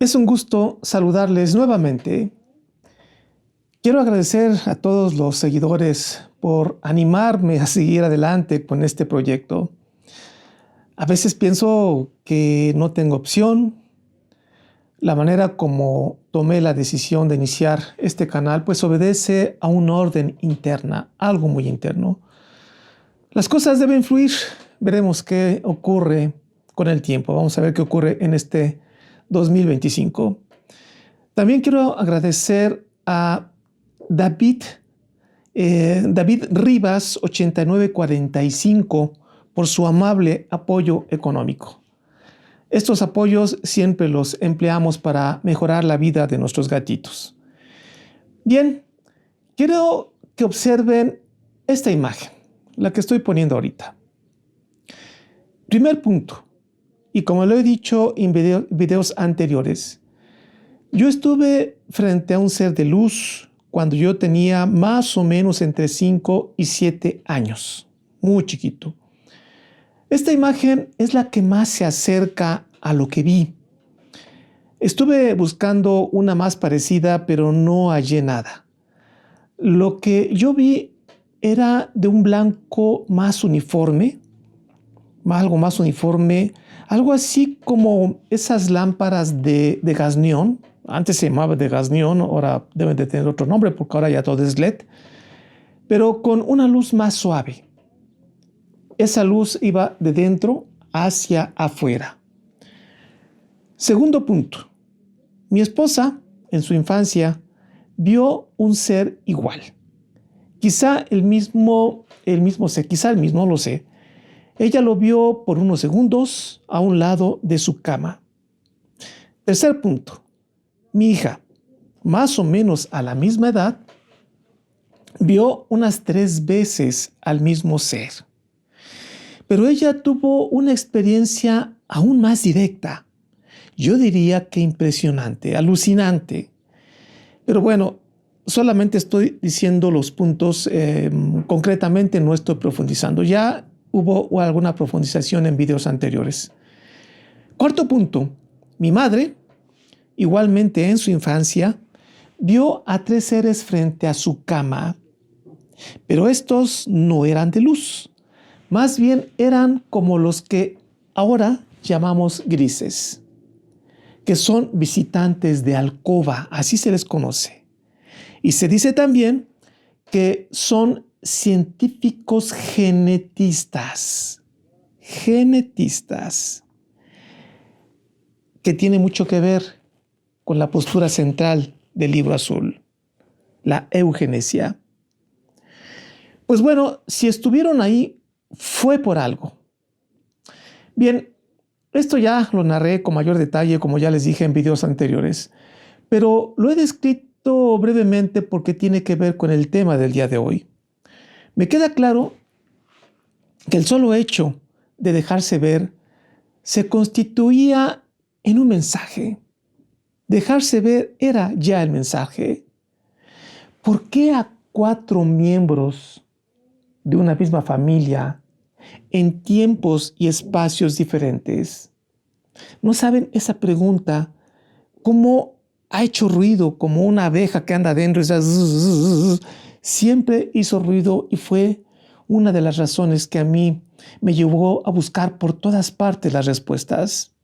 Es un gusto saludarles nuevamente. Quiero agradecer a todos los seguidores por animarme a seguir adelante con este proyecto. A veces pienso que no tengo opción. La manera como tomé la decisión de iniciar este canal pues obedece a un orden interna, algo muy interno. Las cosas deben fluir. Veremos qué ocurre con el tiempo. Vamos a ver qué ocurre en este 2025. También quiero agradecer a David Rivas 8945 por su amable apoyo económico. Estos apoyos siempre los empleamos para mejorar la vida de nuestros gatitos. Bien, quiero que observen esta imagen, la que estoy poniendo ahorita. Primer punto, y como lo he dicho en videos anteriores, yo estuve frente a un ser de luz cuando yo tenía más o menos entre 5 y 7 años, muy chiquito. Esta imagen es la que más se acerca a lo que vi. Estuve buscando una más parecida, pero no hallé nada. Lo que yo vi era de un blanco más uniforme, algo más uniforme, algo así como esas lámparas de gas neón. Antes se llamaba de gas neón, ahora deben de tener otro nombre porque ahora ya todo es LED, pero con una luz más suave. Esa luz iba de dentro hacia afuera. Segundo punto, mi esposa en su infancia vio un ser igual. Quizá el mismo ser, quizá el mismo, no lo sé. Ella lo vio por unos segundos a un lado de su cama. Tercer punto, mi hija, más o menos a la misma edad, vio unas 3 veces al mismo ser. Pero ella tuvo una experiencia aún más directa. Yo diría que impresionante, alucinante. Pero bueno, solamente estoy diciendo los puntos, concretamente no estoy profundizando. Ya hubo alguna profundización en videos anteriores. Cuarto punto, mi madre, igualmente en su infancia, vio a 3 seres frente a su cama, pero estos no eran de luz, más bien eran como los que ahora llamamos grises, que son visitantes de alcoba, así se les conoce. Y se dice también que son científicos genetistas, que tiene mucho que ver con la postura central del Libro Azul, la eugenesia. Pues bueno, si estuvieron ahí, fue por algo. Bien, esto ya lo narré con mayor detalle, como ya les dije en videos anteriores, pero lo he descrito brevemente porque tiene que ver con el tema del día de hoy. Me queda claro que el solo hecho de dejarse ver se constituía en un mensaje. Dejarse ver era ya el mensaje. ¿Por qué a 4 miembros de una misma familia en tiempos y espacios diferentes? ¿No saben esa pregunta? ¿Cómo ha hecho ruido como una abeja que anda adentro? Siempre hizo ruido y fue una de las razones que a mí me llevó a buscar por todas partes las respuestas.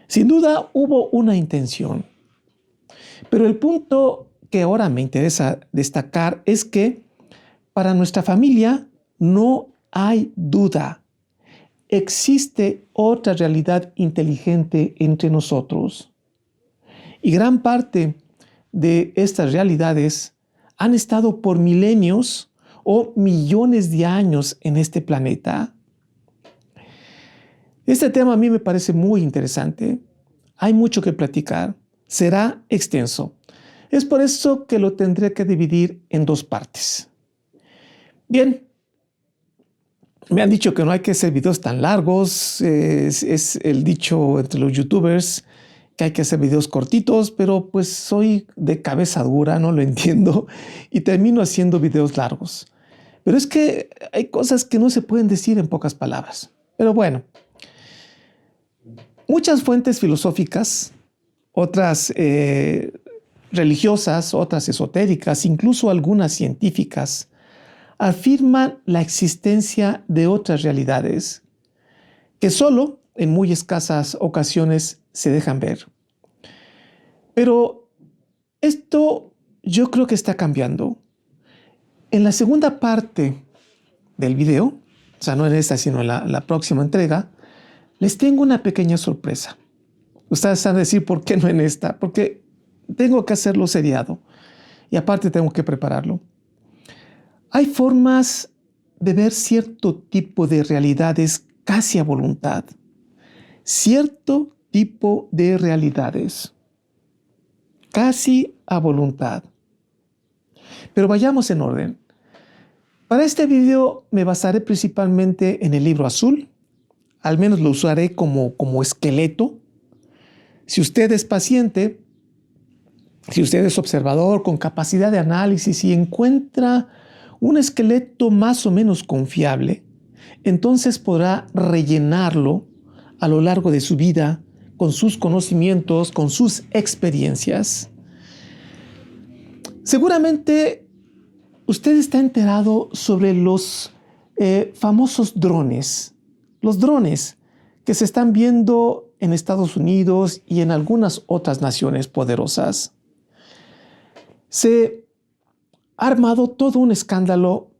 Sin duda hubo una intención, pero el punto que ahora me interesa destacar es que para nuestra familia no hay duda. Existe otra realidad inteligente entre nosotros. Y gran parte de estas realidades han estado por milenios o millones de años en este planeta. Este tema a mí me parece muy interesante. Hay mucho que platicar. Será extenso. Es por eso que lo tendré que dividir en 2 partes. Bien, me han dicho que no hay que hacer videos tan largos. Es el dicho entre los youtubers que hay que hacer videos cortitos, pero pues soy de cabeza dura, no lo entiendo y termino haciendo videos largos. Pero es que hay cosas que no se pueden decir en pocas palabras. Pero bueno, muchas fuentes filosóficas otras religiosas, otras esotéricas, incluso algunas científicas, afirman la existencia de otras realidades que solo en muy escasas ocasiones se dejan ver. Pero esto yo creo que está cambiando. En la segunda parte del video, o sea, no en esta, sino en la próxima entrega, les tengo una pequeña sorpresa. Ustedes van a decir, ¿por qué no en esta? Porque tengo que hacerlo seriado y aparte tengo que prepararlo. Hay formas de ver cierto tipo de realidades casi a voluntad. Cierto tipo de realidades casi a voluntad. Pero vayamos en orden. Para este video me basaré principalmente en el libro azul. Al menos lo usaré como esqueleto. Si usted es paciente, si usted es observador con capacidad de análisis y encuentra un esqueleto más o menos confiable, entonces podrá rellenarlo a lo largo de su vida con sus conocimientos, con sus experiencias. Seguramente usted está enterado sobre los famosos drones. Los drones que se están viendo en Estados Unidos y en algunas otras naciones poderosas. Se ha armado todo un escándalo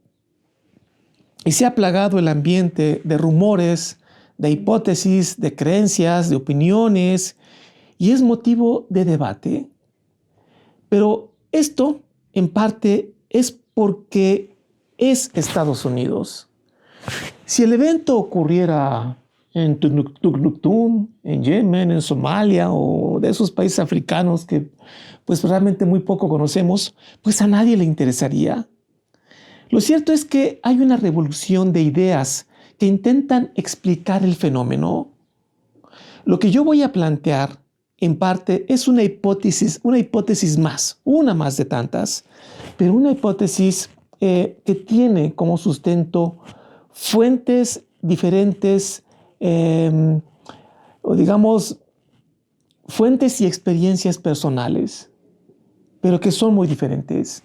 y se ha plagado el ambiente de rumores, de hipótesis, de creencias, de opiniones, y es motivo de debate. Pero esto, en parte, es porque es Estados Unidos. Si el evento ocurriera en Tumbuktu, en Yemen, en Somalia o de esos países africanos que pues realmente muy poco conocemos, pues a nadie le interesaría. Lo cierto es que hay una revolución de ideas que intentan explicar el fenómeno. Lo que yo voy a plantear, en parte, es una hipótesis más, una más de tantas, pero una hipótesis que tiene como sustento fuentes diferentes, o digamos, fuentes y experiencias personales, pero que son muy diferentes.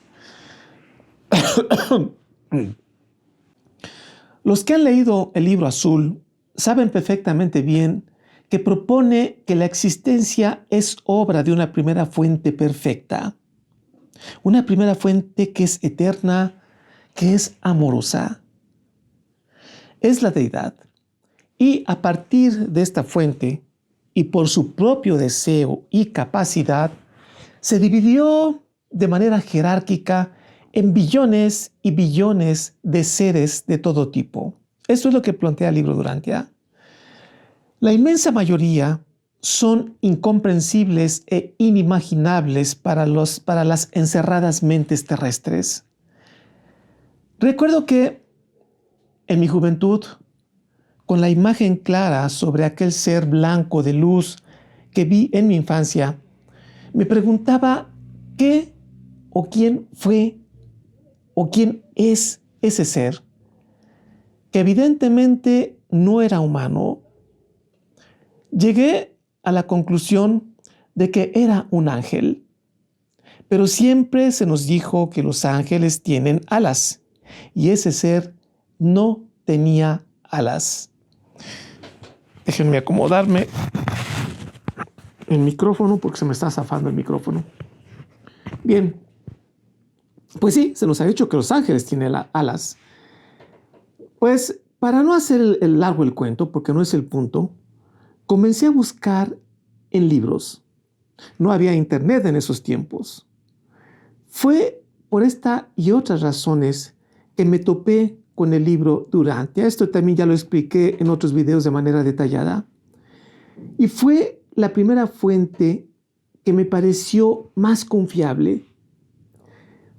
Los que han leído el libro azul saben perfectamente bien que propone que la existencia es obra de una primera fuente perfecta, una primera fuente que es eterna, que es amorosa. Es la deidad. Y a partir de esta fuente, y por su propio deseo y capacidad, se dividió de manera jerárquica en billones y billones de seres de todo tipo. Esto es lo que plantea el libro Durantia. La inmensa mayoría son incomprensibles e inimaginables para las encerradas mentes terrestres. Recuerdo que en mi juventud, con la imagen clara sobre aquel ser blanco de luz que vi en mi infancia, me preguntaba qué o quién fue o quién es ese ser, que evidentemente no era humano. Llegué a la conclusión de que era un ángel, pero siempre se nos dijo que los ángeles tienen alas y ese ser no tenía alas. Déjenme acomodarme el micrófono porque se me está zafando el micrófono. Bien, pues sí, se nos ha dicho que los ángeles tienen alas. Pues para no hacer largo el cuento, porque no es el punto, comencé a buscar en libros. No había internet en esos tiempos. Fue por esta y otras razones que me topé con el libro Durantia. Esto también ya lo expliqué en otros videos de manera detallada. Y fue la primera fuente que me pareció más confiable.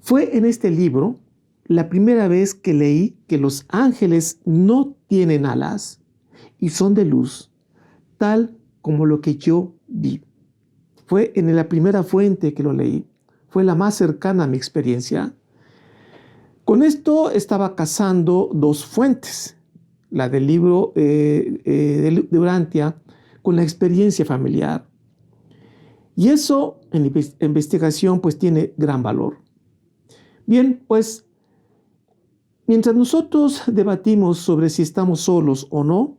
Fue en este libro la primera vez que leí que los ángeles no tienen alas y son de luz, tal como lo que yo vi. Fue en la primera fuente que lo leí. Fue la más cercana a mi experiencia. Con esto estaba casando dos fuentes, la del libro de Durantia con la experiencia familiar. Y eso en la investigación pues tiene gran valor. Bien, pues mientras nosotros debatimos sobre si estamos solos o no,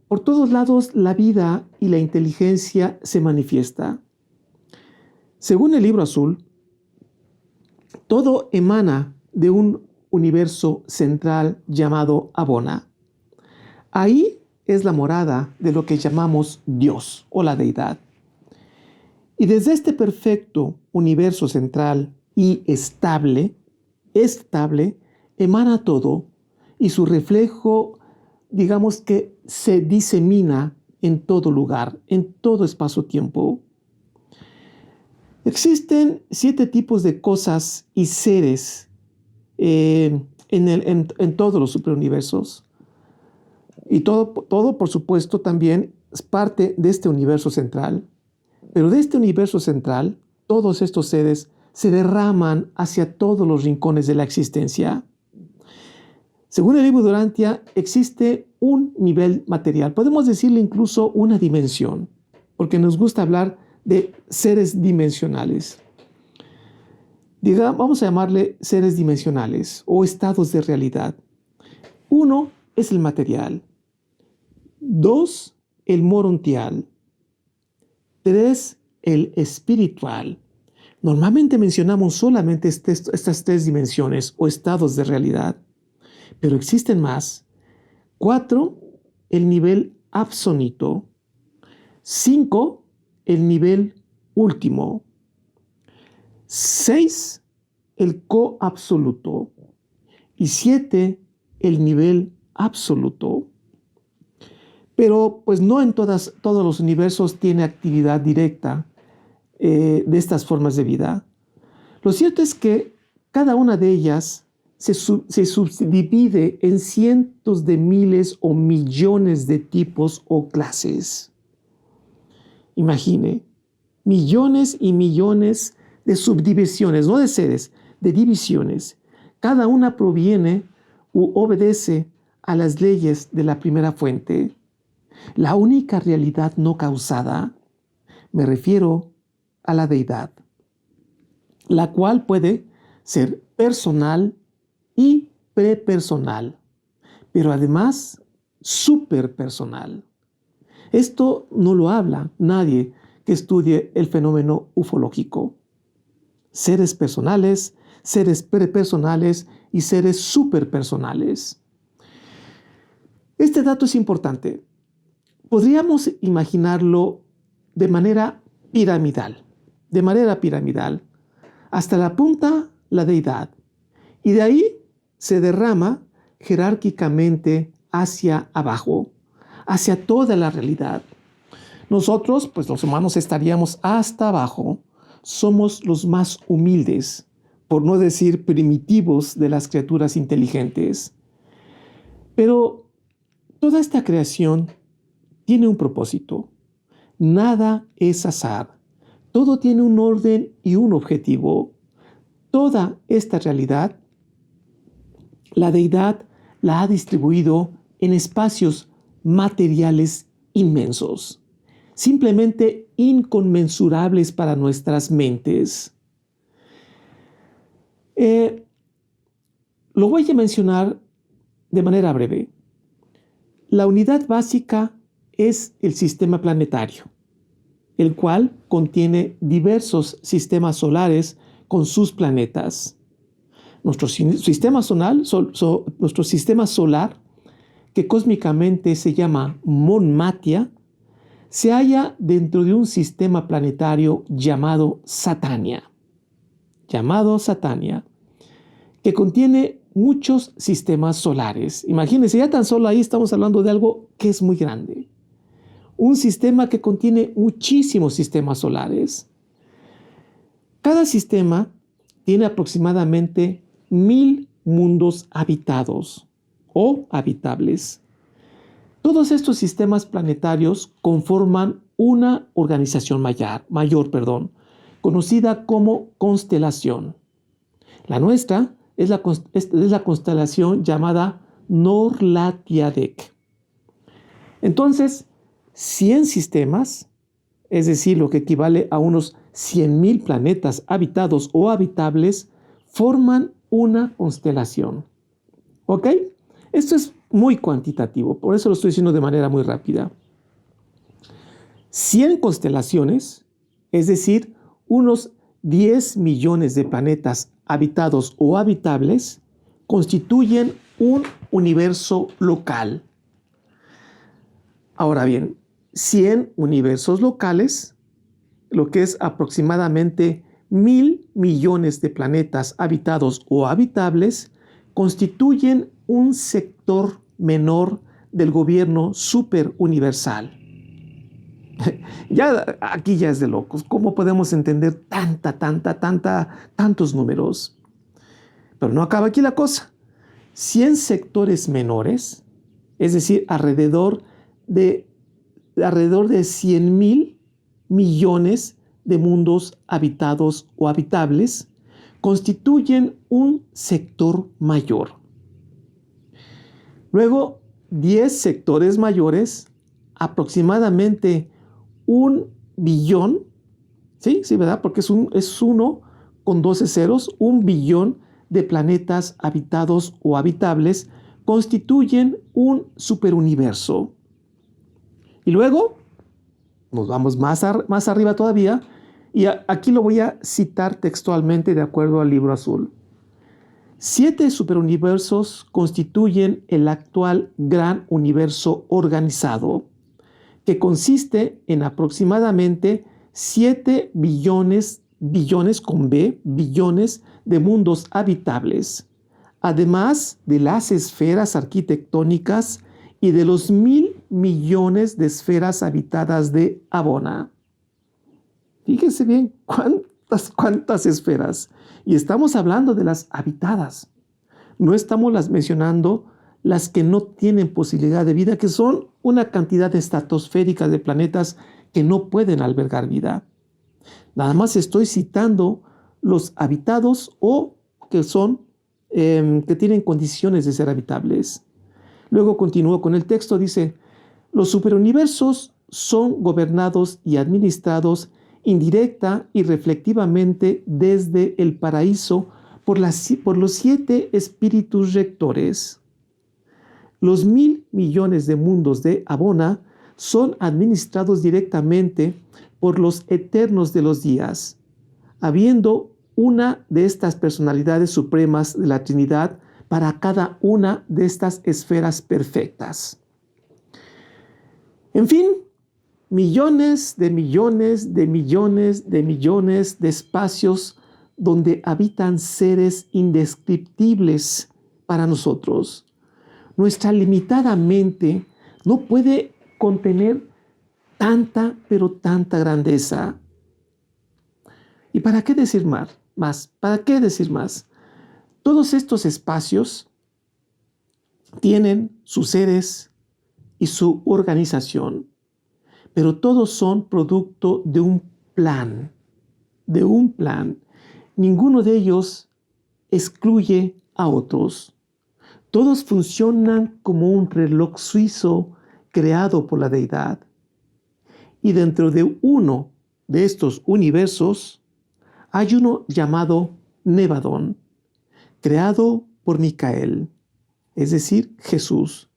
por todos lados la vida y la inteligencia se manifiesta. Según el Libro Azul, todo emana de un universo central llamado Abona. Ahí es la morada de lo que llamamos Dios o la deidad. Y desde este perfecto universo central y estable, emana todo y su reflejo, digamos que se disemina en todo lugar, en todo espacio-tiempo. Existen 7 tipos de cosas y seres en todos los superuniversos. Y todo, por supuesto, también es parte de este universo central. Pero de este universo central, todos estos seres se derraman hacia todos los rincones de la existencia. Según el libro de Urantia, existe un nivel material, podemos decirle incluso una dimensión, porque nos gusta hablar de seres dimensionales. Vamos a llamarle seres dimensionales o estados de realidad. 1 es el material. 2, el morontial. 3, el espiritual. Normalmente mencionamos solamente estas 3 dimensiones o estados de realidad, pero existen más. 4, el nivel absonito. 5, el nivel último. 6, el coabsoluto. Y 7, el nivel absoluto. Pero pues no en todos los universos tiene actividad directa de estas formas de vida. Lo cierto es que cada una de ellas se subdivide en cientos de miles o millones de tipos o clases. Imagine, millones y millones de subdivisiones, no de seres, de divisiones. Cada una proviene u obedece a las leyes de la primera fuente. La única realidad no causada, me refiero a la deidad, la cual puede ser personal y prepersonal, pero además superpersonal. Esto no lo habla nadie que estudie el fenómeno ufológico. Seres personales, seres prepersonales y seres superpersonales. Este dato es importante. Podríamos imaginarlo de manera piramidal, hasta la punta la deidad, y de ahí se derrama jerárquicamente hacia abajo, hacia toda la realidad. Nosotros, pues los humanos, estaríamos hasta abajo. Somos los más humildes, por no decir primitivos, de las criaturas inteligentes. Pero toda esta creación tiene un propósito. Nada es azar. Todo tiene un orden y un objetivo. Toda esta realidad, la deidad la ha distribuido en espacios materiales inmensos, simplemente inconmensurables para nuestras mentes. Lo voy a mencionar de manera breve. La unidad básica es el sistema planetario, el cual contiene diversos sistemas solares con sus planetas. Nuestro sistema solar, que cósmicamente se llama Monmatia, se halla dentro de un sistema planetario llamado Satania, que contiene muchos sistemas solares. Imagínense, ya tan solo ahí estamos hablando de algo que es muy grande. Un sistema que contiene muchísimos sistemas solares. Cada sistema tiene aproximadamente 1000 mundos habitados o habitables. Todos estos sistemas planetarios conforman una organización mayor, conocida como constelación. La nuestra es la constelación llamada Norlatiadec. Entonces, 100 sistemas es decir, lo que equivale a unos 100.000 planetas habitados o habitables, forman una constelación. ¿Ok? Esto es muy cuantitativo, por eso lo estoy diciendo de manera muy rápida. 100 constelaciones, es decir, unos 10 millones de planetas habitados o habitables, constituyen un universo local. Ahora bien, 100 universos locales, lo que es aproximadamente 1.000 millones de planetas habitados o habitables, constituyen un sector menor del gobierno superuniversal. Ya aquí ya es de locos. ¿Cómo podemos entender tantos números? Pero no acaba aquí la cosa. 100 sectores menores, es decir, alrededor de 100.000 millones de mundos habitados o habitables, constituyen un sector mayor. Luego, 10 sectores mayores, aproximadamente 1 billón, ¿sí? Sí, ¿verdad? Porque es 1 con 12 ceros, 1 billón de planetas habitados o habitables constituyen un superuniverso. Y luego nos vamos más arriba todavía, y aquí lo voy a citar textualmente de acuerdo al Libro Azul. 7 superuniversos constituyen el actual gran universo organizado, que consiste en aproximadamente 7 billones con B, billones de mundos habitables, además de las esferas arquitectónicas y de los 1.000 millones de esferas habitadas de Abona. Fíjense bien cuántas esferas. Y estamos hablando de las habitadas. No estamos mencionando las que no tienen posibilidad de vida, que son una cantidad estratosférica de planetas que no pueden albergar vida. Nada más estoy citando los habitados o que tienen condiciones de ser habitables. Luego continúo con el texto, dice: los superuniversos son gobernados y administrados indirecta y reflectivamente desde el paraíso por los 7 espíritus rectores. Los 1.000 millones de mundos de Abona son administrados directamente por los eternos de los días, habiendo una de estas personalidades supremas de la Trinidad para cada una de estas esferas perfectas. En fin, millones de millones de millones de millones de espacios donde habitan seres indescriptibles para nosotros. Nuestra limitada mente no puede contener tanta, pero tanta grandeza. ¿Y para qué decir más? ¿Para qué decir más? Todos estos espacios tienen sus seres y su organización, pero todos son producto de un plan, Ninguno de ellos excluye a otros. Todos funcionan como un reloj suizo creado por la deidad. Y dentro de uno de estos universos hay uno llamado Nevadón, creado por Micael, es decir, Jesús.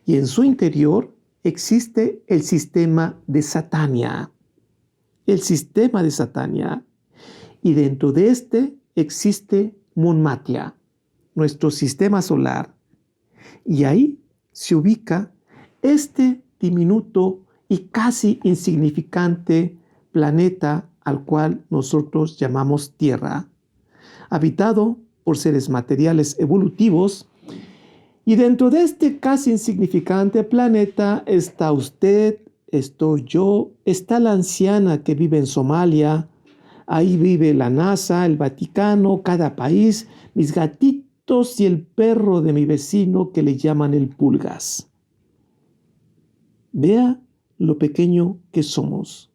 Y en su interior existe el sistema de Satania. Y dentro de este existe Monmatia, nuestro sistema solar. Y ahí se ubica este diminuto y casi insignificante planeta al cual nosotros llamamos Tierra, habitado por seres materiales evolutivos. Y dentro de este casi insignificante planeta está usted, estoy yo, está la anciana que vive en Somalia, ahí vive la NASA, el Vaticano, cada país, mis gatitos y el perro de mi vecino que le llaman el Pulgas. Vea lo pequeño que somos.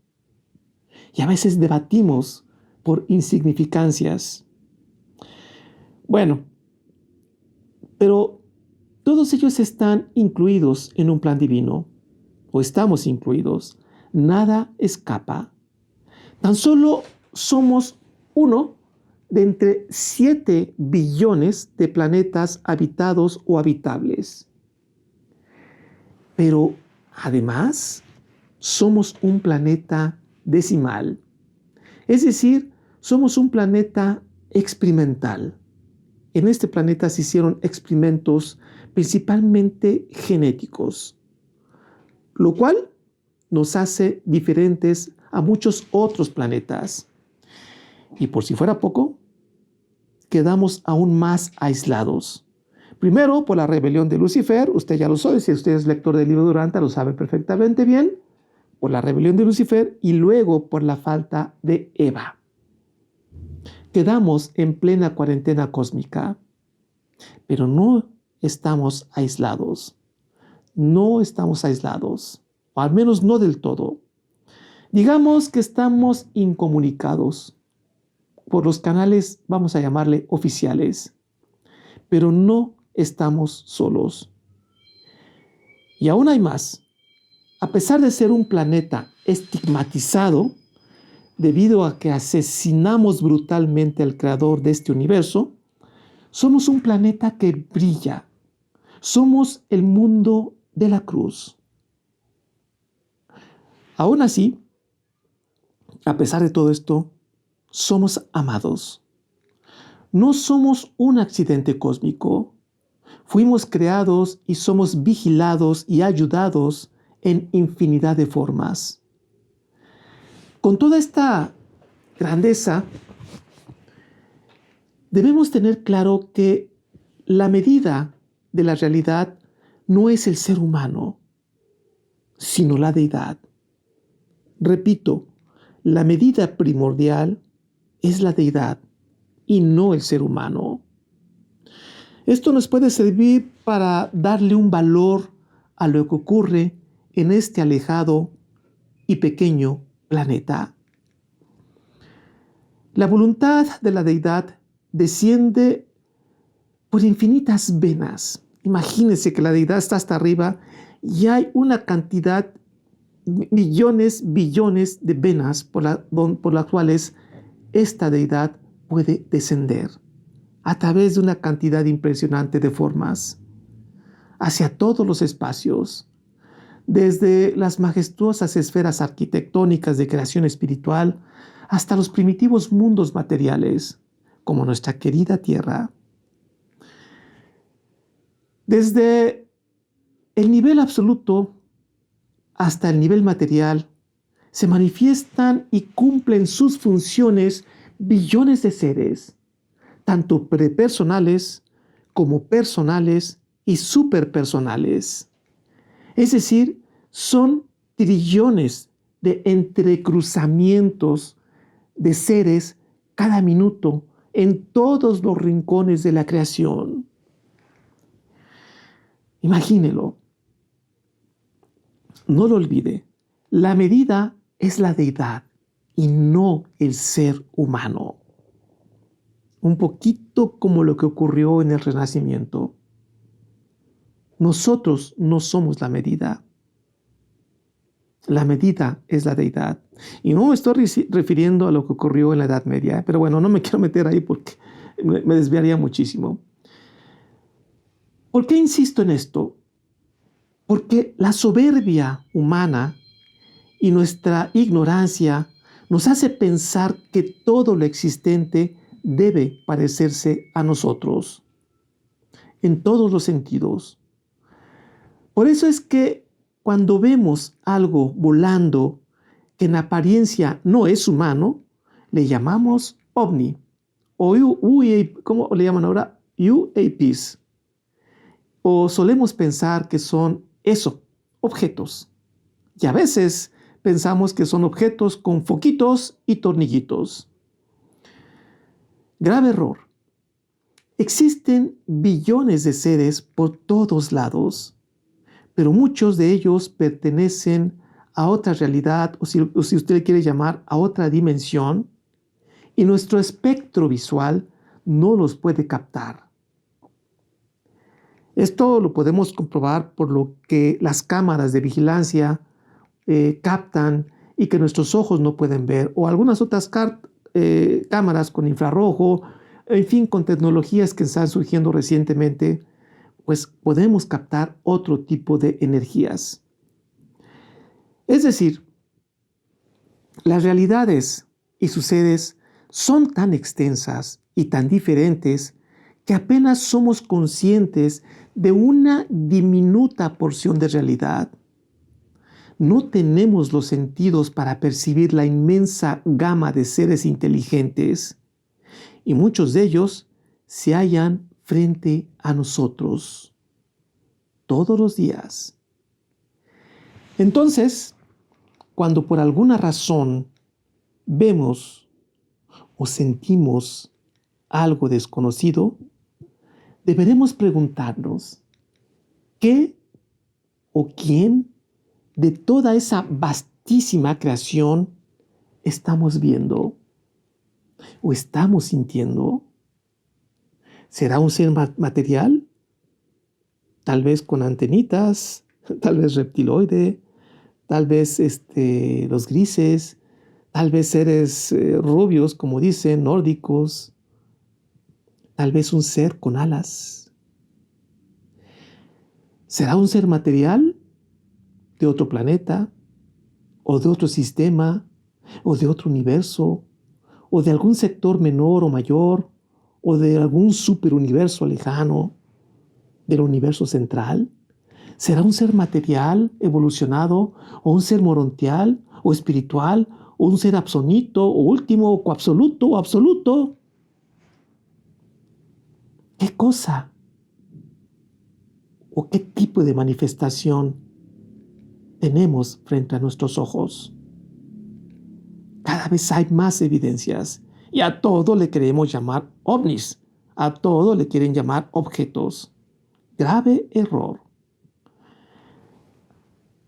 Y a veces debatimos por insignificancias. Bueno, pero todos ellos están incluidos en un plan divino, o estamos incluidos. Nada escapa. Tan solo somos uno de entre 7 billones de planetas habitados o habitables. Pero además, somos un planeta decimal. Es decir, somos un planeta experimental. En este planeta se hicieron experimentos principalmente genéticos, lo cual nos hace diferentes a muchos otros planetas. Y por si fuera poco, quedamos aún más aislados. Primero, por la rebelión de Lucifer, usted ya lo sabe, si usted es lector del libro de Duranta, lo sabe perfectamente bien, por la rebelión de Lucifer y luego por la falta de Eva. Quedamos en plena cuarentena cósmica, pero no estamos aislados. No estamos aislados, o al menos no del todo. Digamos que estamos incomunicados por los canales, vamos a llamarle oficiales, pero no estamos solos. Y aún hay más. A pesar de ser un planeta estigmatizado, debido a que asesinamos brutalmente al creador de este universo, somos un planeta que brilla. Somos el mundo de la cruz. Aún así, a pesar de todo esto, somos amados. No somos un accidente cósmico. Fuimos creados y somos vigilados y ayudados en infinidad de formas. Con toda esta grandeza, debemos tener claro que la medida de la realidad no es el ser humano, sino la deidad. Repito, la medida primordial es la deidad y no el ser humano. Esto nos puede servir para darle un valor a lo que ocurre en este alejado y pequeño planeta. La voluntad de la deidad desciende por infinitas venas. Imagínense que la deidad está hasta arriba y hay una cantidad, millones, billones de venas por las cuales esta deidad puede descender a través de una cantidad impresionante de formas hacia todos los espacios, desde las majestuosas esferas arquitectónicas de creación espiritual hasta los primitivos mundos materiales, como nuestra querida Tierra. Desde el nivel absoluto hasta el nivel material, se manifiestan y cumplen sus funciones billones de seres, tanto prepersonales como personales y superpersonales. Es decir, son trillones de entrecruzamientos de seres cada minuto en todos los rincones de la creación. Imagínelo. No lo olvide. La medida es la deidad y no el ser humano. Un poquito como lo que ocurrió en el Renacimiento. Nosotros no somos la medida. La medida es la deidad. Y no me estoy refiriendo a lo que ocurrió en la Edad Media, pero bueno, no me quiero meter ahí porque me desviaría muchísimo. ¿Por qué insisto en esto? Porque la soberbia humana y nuestra ignorancia nos hace pensar que todo lo existente debe parecerse a nosotros, en todos los sentidos. Por eso es que cuando vemos algo volando que en apariencia no es humano, le llamamos ovni, o ¿cómo le llaman ahora? UAPs. O solemos pensar que son eso, objetos. Y a veces pensamos que son objetos con foquitos y tornillitos. Grave error. Existen billones de seres por todos lados, pero muchos de ellos pertenecen a otra realidad, o si usted quiere llamar, a otra dimensión, y nuestro espectro visual no los puede captar. Esto lo podemos comprobar por lo que las cámaras de vigilancia captan y que nuestros ojos no pueden ver, o algunas otras cámaras con infrarrojo, en fin, con tecnologías que están surgiendo recientemente, pues podemos captar otro tipo de energías. Es decir, las realidades y sus sedes son tan extensas y tan diferentes que apenas somos conscientes de una diminuta porción de realidad. No tenemos los sentidos para percibir la inmensa gama de seres inteligentes, y muchos de ellos se hallan frente a nosotros todos los días. Entonces, cuando por alguna razón vemos o sentimos algo desconocido, deberemos preguntarnos qué o quién de toda esa vastísima creación estamos viendo o estamos sintiendo. ¿Será un ser material? Tal vez con antenitas, tal vez reptiloide, tal vez los grises, tal vez seres rubios, como dicen, nórdicos, tal vez un ser con alas. ¿Será un ser material de otro planeta, o de otro sistema, o de otro universo, o de algún sector menor o mayor, o de algún superuniverso lejano, del universo central? ¿Será un ser material evolucionado, o un ser morontial, o espiritual, o un ser absonito, o último, o coabsoluto, o absoluto? ¿Qué cosa o qué tipo de manifestación tenemos frente a nuestros ojos? Cada vez hay más evidencias y a todo le queremos llamar ovnis, a todo le quieren llamar objetos. Grave error.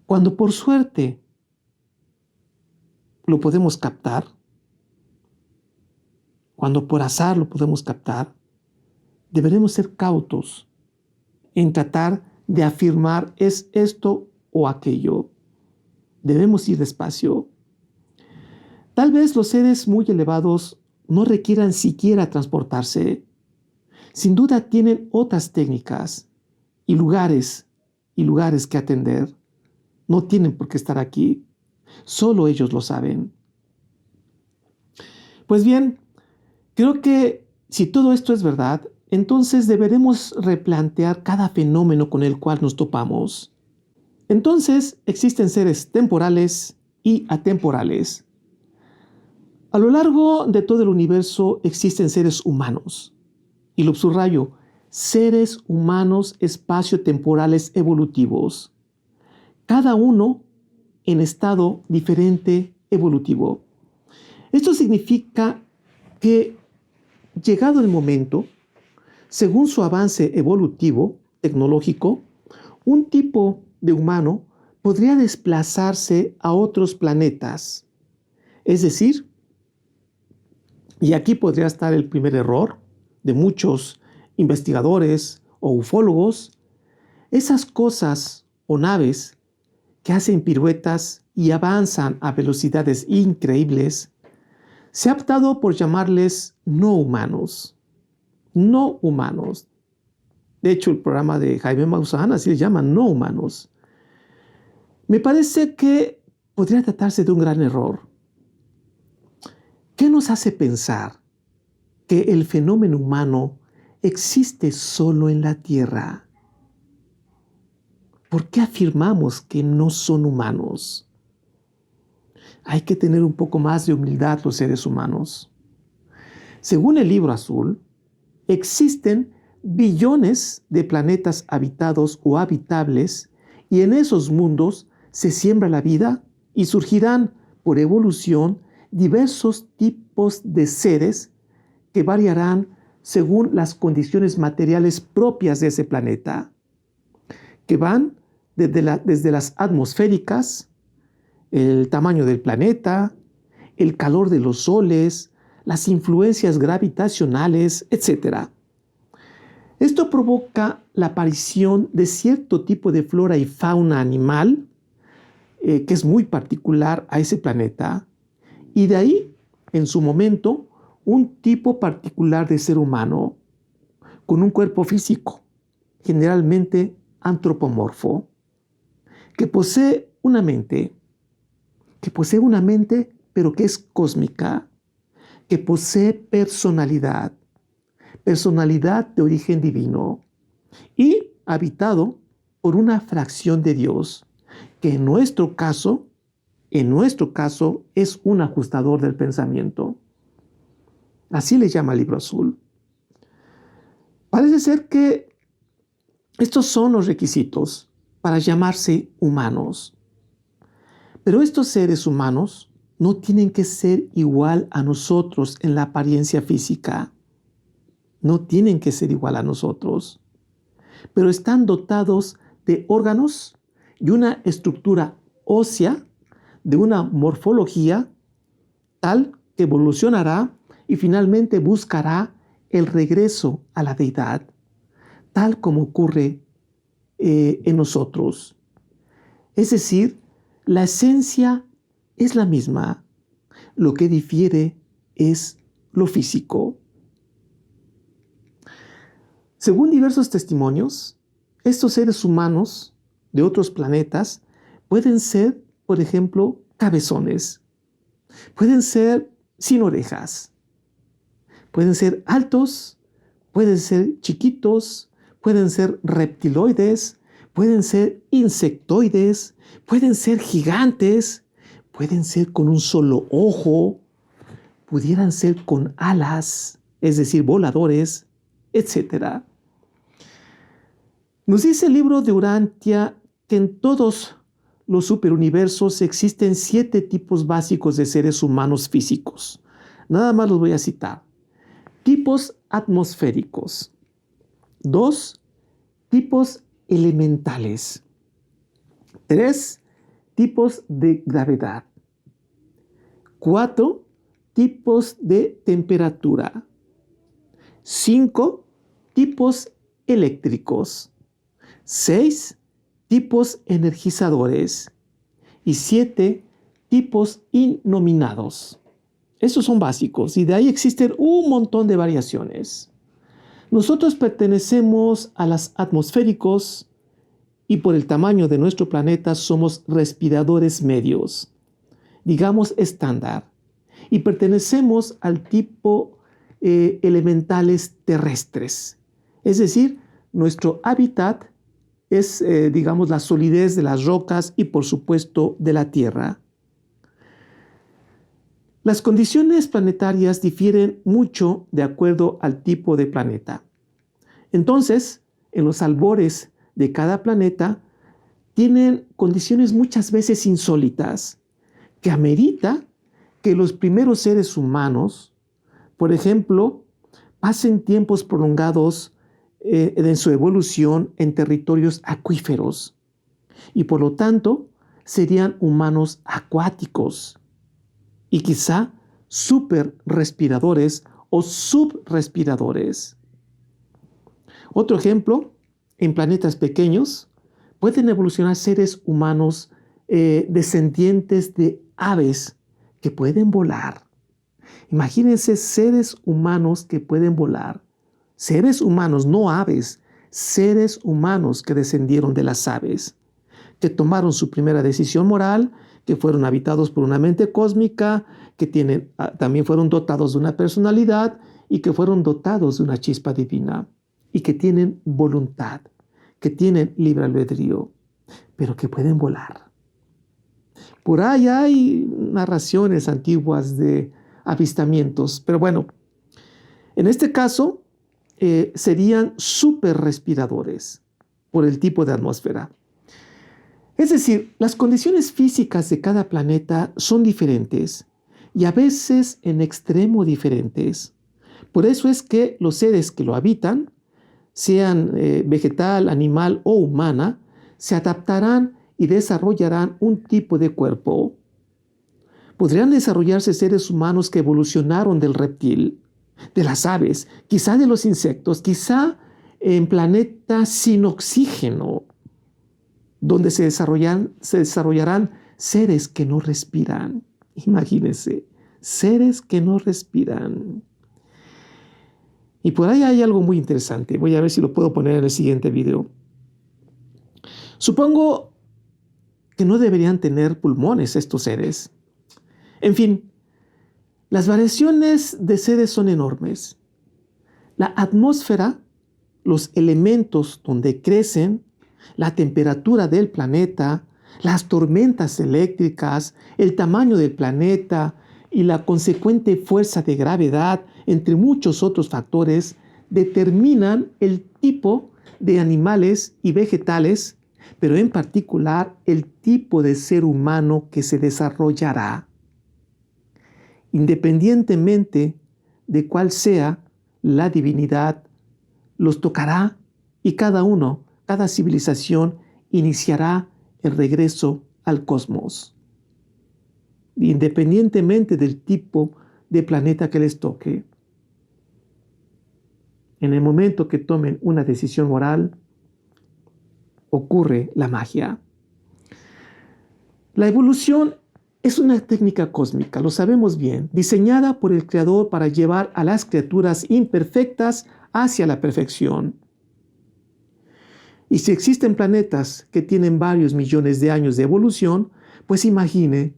Cuando por suerte lo podemos captar, cuando por azar lo podemos captar, deberemos ser cautos en tratar de afirmar es esto o aquello. Debemos ir despacio. Tal vez los seres muy elevados no requieran siquiera transportarse. Sin duda tienen otras técnicas y lugares que atender. No tienen por qué estar aquí. Solo ellos lo saben. Pues bien, creo que si todo esto es verdad, entonces deberemos replantear cada fenómeno con el cual nos topamos. Entonces existen seres temporales y atemporales. A lo largo de todo el universo existen seres humanos. Y lo subrayo, seres humanos espacio-temporales evolutivos. Cada uno en estado diferente evolutivo. Esto significa que, llegado el momento, según su avance evolutivo, tecnológico, un tipo de humano podría desplazarse a otros planetas. Es decir, y aquí podría estar el primer error de muchos investigadores o ufólogos, esas cosas o naves que hacen piruetas y avanzan a velocidades increíbles, se ha optado por llamarles no humanos. No humanos. De hecho, el programa de Jaime Maussan así le llama no humanos. Me parece que podría tratarse de un gran error. ¿Qué nos hace pensar que el fenómeno humano existe solo en la Tierra? ¿Por qué afirmamos que no son humanos? Hay que tener un poco más de humildad los seres humanos. Según el Libro Azul, existen billones de planetas habitados o habitables, y en esos mundos se siembra la vida y surgirán por evolución diversos tipos de seres que variarán según las condiciones materiales propias de ese planeta, que van desde las atmosféricas, el tamaño del planeta, el calor de los soles, las influencias gravitacionales, etc. Esto provoca la aparición de cierto tipo de flora y fauna animal, que es muy particular a ese planeta, y de ahí, en su momento, un tipo particular de ser humano con un cuerpo físico, generalmente antropomorfo, que posee una mente, pero que es cósmica, que posee personalidad de origen divino y habitado por una fracción de Dios, que en nuestro caso es un ajustador del pensamiento. Así le llama el Libro Azul. Parece ser que estos son los requisitos para llamarse humanos. Pero estos seres humanos no tienen que ser igual a nosotros en la apariencia física. No tienen que ser igual a nosotros. Pero están dotados de órganos y una estructura ósea, de una morfología tal que evolucionará y finalmente buscará el regreso a la deidad, tal como ocurre en nosotros. Es decir, la esencia es la misma, lo que difiere es lo físico. Según diversos testimonios, estos seres humanos de otros planetas pueden ser, por ejemplo, cabezones, pueden ser sin orejas, pueden ser altos, pueden ser chiquitos, pueden ser reptiloides, pueden ser insectoides, pueden ser gigantes, pueden ser con un solo ojo, pudieran ser con alas, es decir, voladores, etc. Nos dice el libro de Urantia que en todos los superuniversos existen 7 tipos básicos de seres humanos físicos. Nada más los voy a citar. Tipos atmosféricos. 2 tipos elementales. 3 tipos de gravedad. 4 tipos de temperatura. 5 tipos eléctricos. 6 tipos energizadores. Y 7 tipos innominados. Estos son básicos y de ahí existen un montón de variaciones. Nosotros pertenecemos a los atmosféricos y por el tamaño de nuestro planeta somos respiradores medios, digamos estándar, y pertenecemos al tipo elementales terrestres. Es decir, nuestro hábitat es, digamos, la solidez de las rocas y por supuesto de la tierra. Las condiciones planetarias difieren mucho de acuerdo al tipo de planeta. Entonces, en los albores de cada planeta tienen condiciones muchas veces insólitas que amerita que los primeros seres humanos, por ejemplo, pasen tiempos prolongados en su evolución en territorios acuíferos y por lo tanto serían humanos acuáticos y quizá superrespiradores o subrespiradores. Otro ejemplo, en planetas pequeños pueden evolucionar seres humanos descendientes de aves que pueden volar. Imagínense seres humanos que pueden volar. Seres humanos, no aves, seres humanos que descendieron de las aves, que tomaron su primera decisión moral, que fueron habitados por una mente cósmica, que también fueron dotados de una personalidad y que fueron dotados de una chispa divina y que tienen voluntad, que tienen libre albedrío, pero que pueden volar. Por ahí hay narraciones antiguas de avistamientos, pero bueno, en este caso serían superrespiradores por el tipo de atmósfera. Es decir, las condiciones físicas de cada planeta son diferentes y a veces en extremo diferentes. Por eso es que los seres que lo habitan, sean vegetal, animal o humana, se adaptarán y desarrollarán un tipo de cuerpo. Podrían desarrollarse seres humanos que evolucionaron del reptil, de las aves, quizá de los insectos, quizá en planetas sin oxígeno, donde se desarrollarán seres que no respiran. Imagínense, seres que no respiran. Y por ahí hay algo muy interesante. Voy a ver si lo puedo poner en el siguiente video. Supongo que no deberían tener pulmones estos seres. En fin, las variaciones de seres son enormes. La atmósfera, los elementos donde crecen, la temperatura del planeta, las tormentas eléctricas, el tamaño del planeta y la consecuente fuerza de gravedad, entre muchos otros factores, determinan el tipo de animales y vegetales, pero en particular el tipo de ser humano que se desarrollará. Independientemente de cuál sea la divinidad, los tocará y cada civilización iniciará el regreso al cosmos. Independientemente del tipo de planeta que les toque. En el momento que tomen una decisión moral, ocurre la magia. La evolución es una técnica cósmica, lo sabemos bien, diseñada por el Creador para llevar a las criaturas imperfectas hacia la perfección. Y si existen planetas que tienen varios millones de años de evolución, pues imagine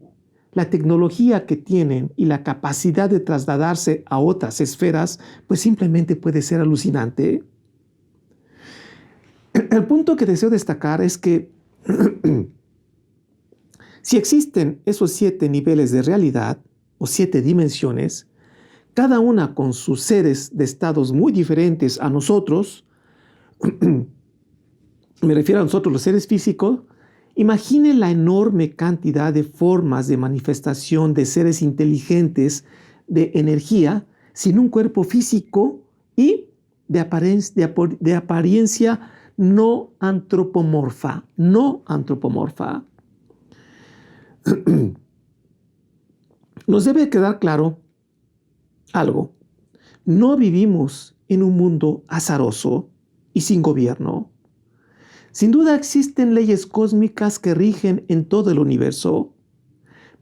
la tecnología que tienen y la capacidad de trasladarse a otras esferas, pues simplemente puede ser alucinante. El punto que deseo destacar es que si existen esos 7 niveles de realidad o 7 dimensiones, cada una con sus seres de estados muy diferentes a nosotros, me refiero a nosotros los seres físicos, imagine la enorme cantidad de formas de manifestación de seres inteligentes de energía sin un cuerpo físico y de apariencia no antropomorfa. Nos debe quedar claro algo. No vivimos en un mundo azaroso y sin gobierno. Sin duda existen leyes cósmicas que rigen en todo el universo,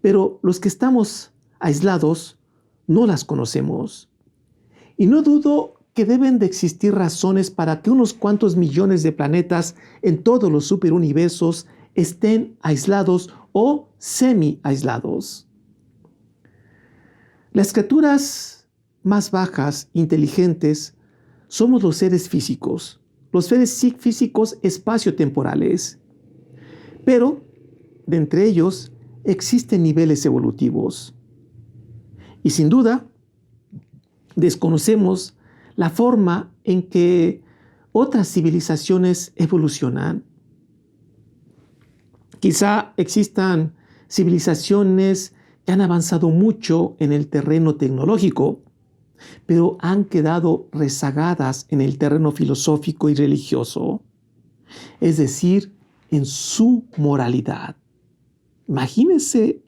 pero los que estamos aislados no las conocemos. Y no dudo que deben de existir razones para que unos cuantos millones de planetas en todos los superuniversos estén aislados o semi-aislados. Las criaturas más bajas, inteligentes, somos los seres físicos. Los seres físicos espaciotemporales. Pero, de entre ellos, existen niveles evolutivos. Y sin duda, desconocemos la forma en que otras civilizaciones evolucionan. Quizá existan civilizaciones que han avanzado mucho en el terreno tecnológico, pero han quedado rezagadas en el terreno filosófico y religioso, es decir, en su moralidad. Imagínense,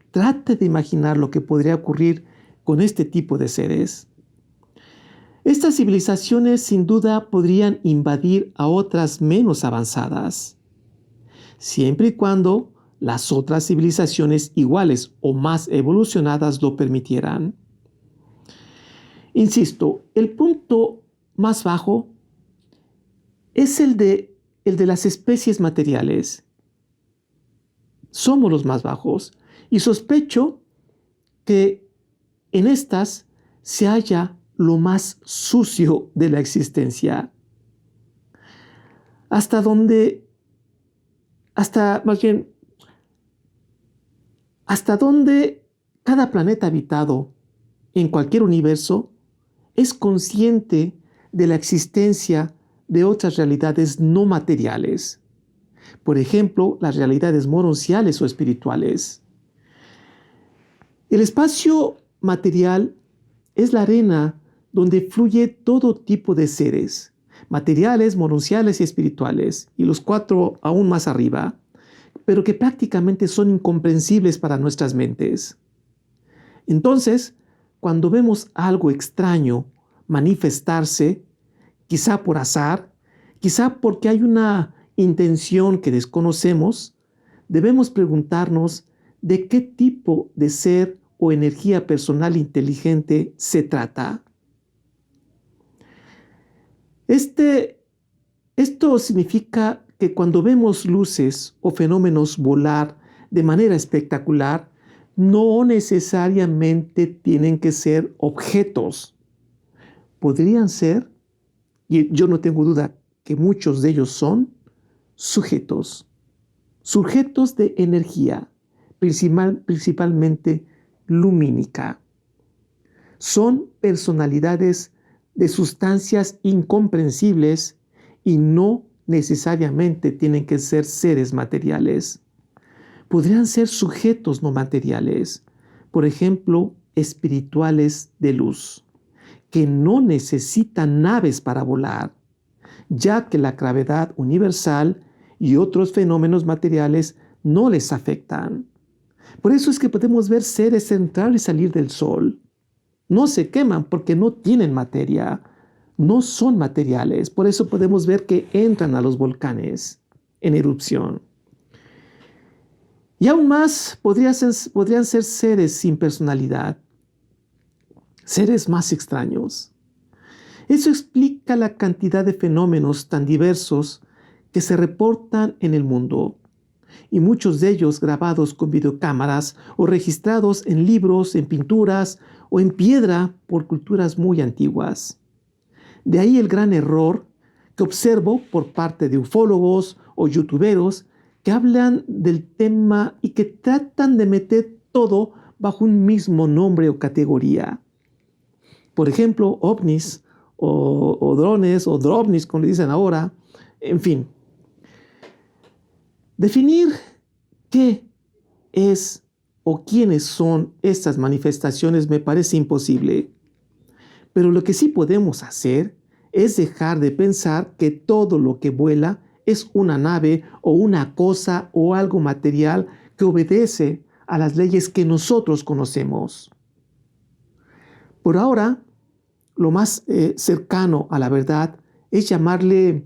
trate de imaginar lo que podría ocurrir con este tipo de seres. Estas civilizaciones sin duda podrían invadir a otras menos avanzadas, siempre y cuando las otras civilizaciones iguales o más evolucionadas lo permitieran. Insisto, el punto más bajo es el de las especies materiales. Somos los más bajos y sospecho que en estas se halla lo más sucio de la existencia. Hasta donde cada planeta habitado en cualquier universo es consciente de la existencia de otras realidades no materiales. Por ejemplo, las realidades mononciales o espirituales. El espacio material es la arena donde fluye todo tipo de seres, materiales, mononciales y espirituales, y los 4 aún más arriba, pero que prácticamente son incomprensibles para nuestras mentes. Entonces, cuando vemos algo extraño manifestarse, quizá por azar, quizá porque hay una intención que desconocemos, debemos preguntarnos de qué tipo de ser o energía personal inteligente se trata. Esto significa que cuando vemos luces o fenómenos volar de manera espectacular, no necesariamente tienen que ser objetos. Podrían ser, y yo no tengo duda que muchos de ellos son, sujetos de energía, principalmente lumínica. Son personalidades de sustancias incomprensibles y no necesariamente tienen que ser seres materiales. Podrían ser sujetos no materiales, por ejemplo, espirituales de luz, que no necesitan naves para volar, ya que la gravedad universal y otros fenómenos materiales no les afectan. Por eso es que podemos ver seres entrar y salir del sol. No se queman porque no tienen materia, no son materiales. Por eso podemos ver que entran a los volcanes en erupción. Y aún más podrían ser seres sin personalidad, seres más extraños. Eso explica la cantidad de fenómenos tan diversos que se reportan en el mundo, y muchos de ellos grabados con videocámaras o registrados en libros, en pinturas o en piedra por culturas muy antiguas. De ahí el gran error que observo por parte de ufólogos o youtuberos que hablan del tema y que tratan de meter todo bajo un mismo nombre o categoría. Por ejemplo, ovnis o drones o drovnis, como le dicen ahora, en fin. Definir qué es o quiénes son estas manifestaciones me parece imposible. Pero lo que sí podemos hacer es dejar de pensar que todo lo que vuela es una nave o una cosa o algo material que obedece a las leyes que nosotros conocemos. Por ahora, lo más cercano a la verdad es llamarle,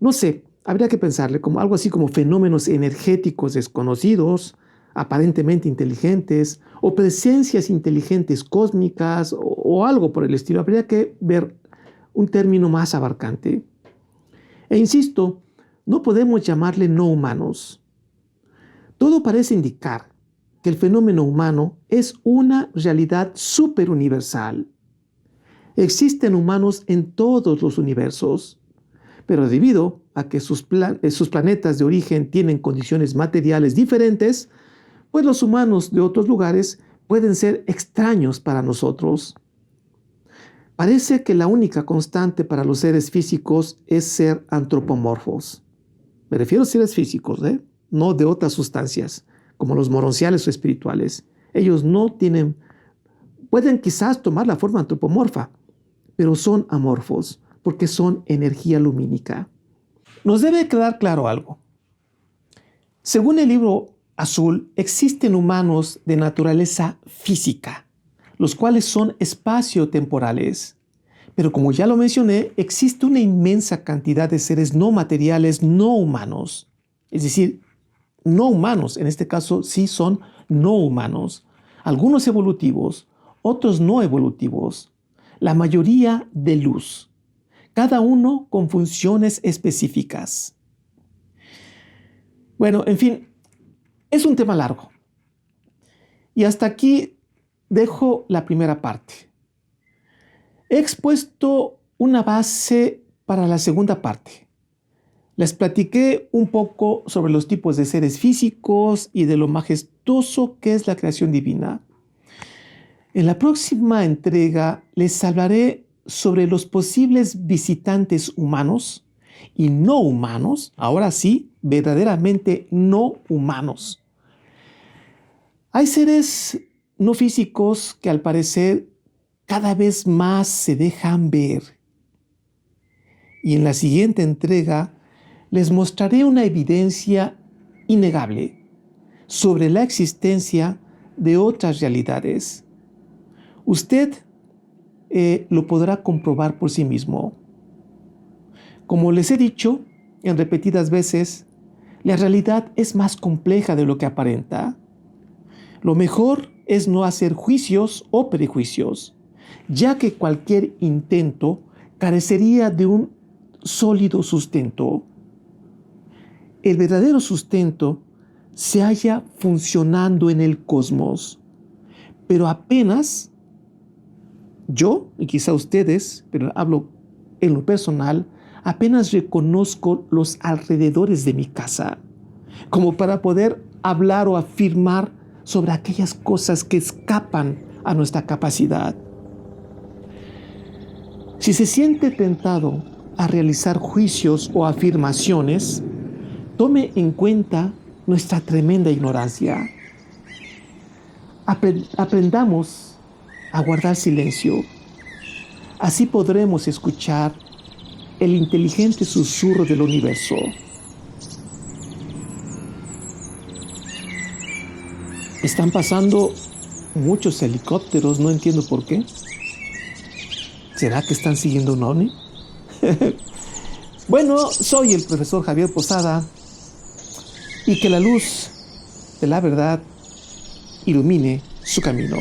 no sé, habría que pensarle como algo así como fenómenos energéticos desconocidos, aparentemente inteligentes, o presencias inteligentes cósmicas, o algo por el estilo. Habría que ver un término más abarcante. E insisto, no podemos llamarle no humanos. Todo parece indicar que el fenómeno humano es una realidad superuniversal. Existen humanos en todos los universos, pero debido a que sus planetas de origen tienen condiciones materiales diferentes, pues los humanos de otros lugares pueden ser extraños para nosotros. Parece que la única constante para los seres físicos es ser antropomorfos. Me refiero a seres físicos, no de otras sustancias, como los moronciales o espirituales. Ellos pueden quizás tomar la forma antropomorfa, pero son amorfos, porque son energía lumínica. Nos debe quedar claro algo. Según el libro azul, existen humanos de naturaleza física, los cuales son espaciotemporales. Pero como ya lo mencioné, existe una inmensa cantidad de seres no materiales, no humanos. Es decir, no humanos, en este caso sí son no humanos. Algunos evolutivos, otros no evolutivos. La mayoría de luz. Cada uno con funciones específicas. Bueno, en fin, es un tema largo. Y hasta aquí dejo la primera parte. He expuesto una base para la segunda parte. Les platiqué un poco sobre los tipos de seres físicos y de lo majestuoso que es la creación divina. En la próxima entrega les hablaré sobre los posibles visitantes humanos y no humanos, ahora sí, verdaderamente no humanos. Hay seres no físicos que al parecer cada vez más se dejan ver. Y en la siguiente entrega les mostraré una evidencia innegable sobre la existencia de otras realidades. Usted lo podrá comprobar por sí mismo. Como les he dicho en repetidas veces, La realidad es más compleja de lo que aparenta. Lo mejor es no hacer juicios o prejuicios, ya que cualquier intento carecería de un sólido sustento. El verdadero sustento se halla funcionando en el cosmos, pero apenas yo, y quizá ustedes, pero hablo en lo personal, apenas reconozco los alrededores de mi casa, como para poder hablar o afirmar sobre aquellas cosas que escapan a nuestra capacidad. Si se siente tentado a realizar juicios o afirmaciones, tome en cuenta nuestra tremenda ignorancia. Aprendamos a guardar silencio. Así podremos escuchar el inteligente susurro del universo. Están pasando muchos helicópteros, no entiendo por qué. ¿Será que están siguiendo un ovni? Bueno, soy el profesor Javier Posada, y que la luz de la verdad ilumine su camino.